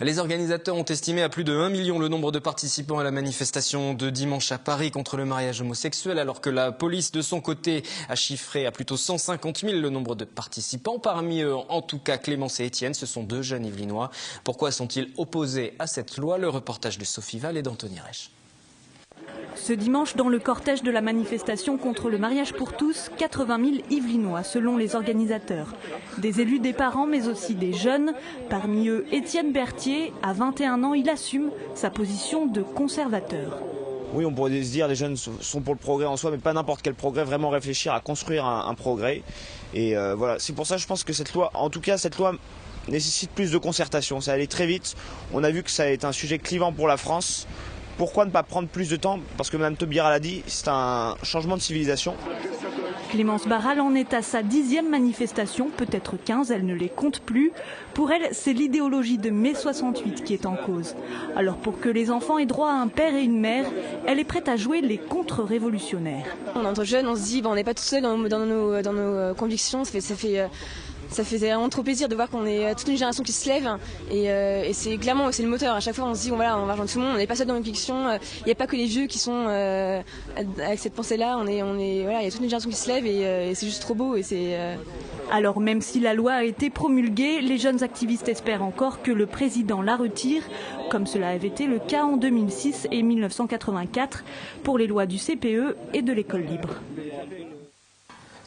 Les organisateurs ont estimé à plus de 1 million le nombre de participants à la manifestation de dimanche à Paris contre le mariage homosexuel, alors que la police, de son côté, a chiffré à plutôt 150 000 le nombre de participants. Parmi eux, en tout cas, Clémence et Étienne, ce sont deux jeunes Yvelinois. Pourquoi sont-ils opposés à cette loi? Le reportage de Sophie Val et d'Anthony Reich. Ce dimanche, dans le cortège de la manifestation contre le mariage pour tous, 80 000 Yvelinois, selon les organisateurs. Des élus, des parents, mais aussi des jeunes. Parmi eux, Étienne Berthier, à 21 ans, il assume sa position de conservateur. Oui, on pourrait se dire les jeunes sont pour le progrès en soi, mais pas n'importe quel progrès, vraiment réfléchir à construire un progrès. Et voilà, c'est pour ça que je pense que cette loi, en tout cas cette loi, nécessite plus de concertation. Ça allait très vite, on a vu que ça a été un sujet clivant pour la France. Pourquoi ne pas prendre plus de temps? Parce que Mme Taubira l'a dit, c'est un changement de civilisation. Clémence Barral en est à sa 10e manifestation, peut-être 15, elle ne les compte plus. Pour elle, c'est l'idéologie de mai 68 qui est en cause. Alors pour que les enfants aient droit à un père et une mère, elle est prête à jouer les contre-révolutionnaires. On est entre jeunes, on se dit on n'est pas tout seul dans nos convictions, ça fait vraiment trop plaisir de voir qu'on est toute une génération qui se lève et c'est clairement c'est le moteur. À chaque fois on se dit on va rejoindre tout le monde, on n'est pas seul dans nos convictions, il n'y a pas que les vieux qui sont avec cette pensée-là, il y a toute une génération qui se lève et c'est juste trop beau et c'est Alors même si la loi a été promulguée, les jeunes activistes espèrent encore que le président la retire, comme cela avait été le cas en 2006 et 1984 pour les lois du CPE et de l'école libre.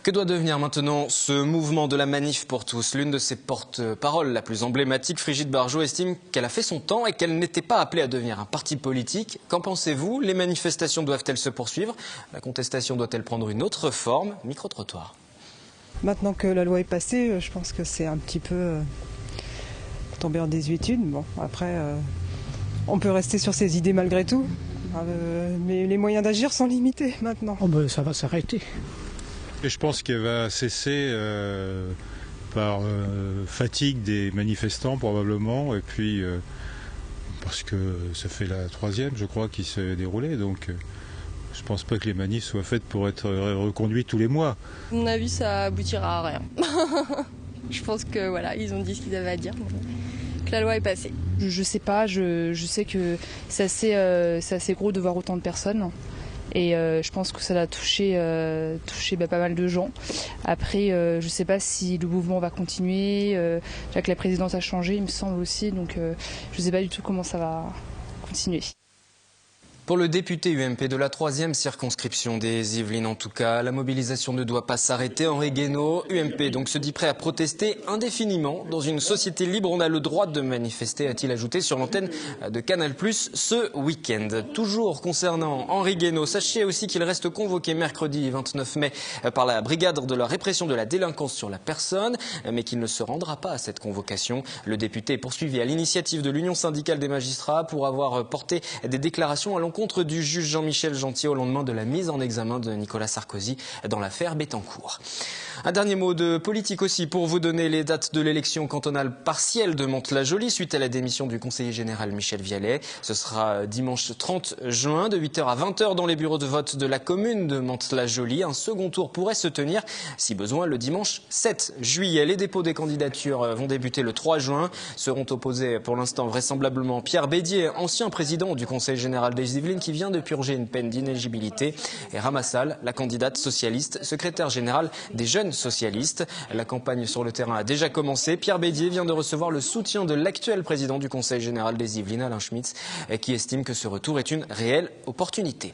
Que doit devenir maintenant ce mouvement de la manif pour tous? L'une de ses porte-paroles la plus emblématique, Frigide Barjot, estime qu'elle a fait son temps et qu'elle n'était pas appelée à devenir un parti politique. Qu'en pensez-vous? Les manifestations doivent-elles se poursuivre? La contestation doit-elle prendre une autre forme? Micro-trottoir. Maintenant que la loi est passée, je pense que c'est un petit peu tombé en désuétude. Bon, après, on peut rester sur ses idées malgré tout, mais les moyens d'agir sont limités maintenant. Oh ben, ça va s'arrêter. Et je pense qu'elle va cesser par fatigue des manifestants probablement, et puis parce que ça fait la 3e, je crois, qui s'est déroulée, donc je pense pas que les manifs soient faites pour être reconduites tous les mois. À mon avis, ça aboutira à rien. Je pense que voilà, ils ont dit ce qu'ils avaient à dire, que la loi est passée. Je sais pas, je sais que c'est assez gros de voir autant de personnes. Et je pense que ça a touché pas mal de gens. Après, je ne sais pas si le mouvement va continuer. Déjà que la présidence a changé, il me semble aussi. Donc je ne sais pas du tout comment ça va continuer. Pour le député UMP de la 3e circonscription des Yvelines, en tout cas, la mobilisation ne doit pas s'arrêter. Henri Guénaud, UMP, donc se dit prêt à protester indéfiniment. Dans une société libre, on a le droit de manifester, a-t-il ajouté sur l'antenne de Canal+ ce week-end. Toujours concernant Henri Guénaud, sachez aussi qu'il reste convoqué mercredi 29 mai par la brigade de la répression de la délinquance sur la personne, mais qu'il ne se rendra pas à cette convocation. Le député est poursuivi à l'initiative de l'Union syndicale des magistrats pour avoir porté des déclarations à l'encontre du juge Jean-Michel Gentil au lendemain de la mise en examen de Nicolas Sarkozy dans l'affaire Bettencourt. Un dernier mot de politique aussi pour vous donner les dates de l'élection cantonale partielle de Mantes-la-Jolie suite à la démission du conseiller général Michel Vialet. Ce sera dimanche 30 juin de 8h à 20h dans les bureaux de vote de la commune de Mantes-la-Jolie. Un second tour pourrait se tenir si besoin le dimanche 7 juillet. Les dépôts des candidatures vont débuter le 3 juin. Seront opposés pour l'instant vraisemblablement Pierre Bédier, ancien président du conseil général des Yvelines qui vient de purger une peine d'inéligibilité, et Ramassal, la candidate socialiste, secrétaire générale des jeunes socialistes. La campagne sur le terrain a déjà commencé. Pierre Bédier vient de recevoir le soutien de l'actuel président du conseil général des Yvelines, Alain Schmitz, qui estime que ce retour est une réelle opportunité.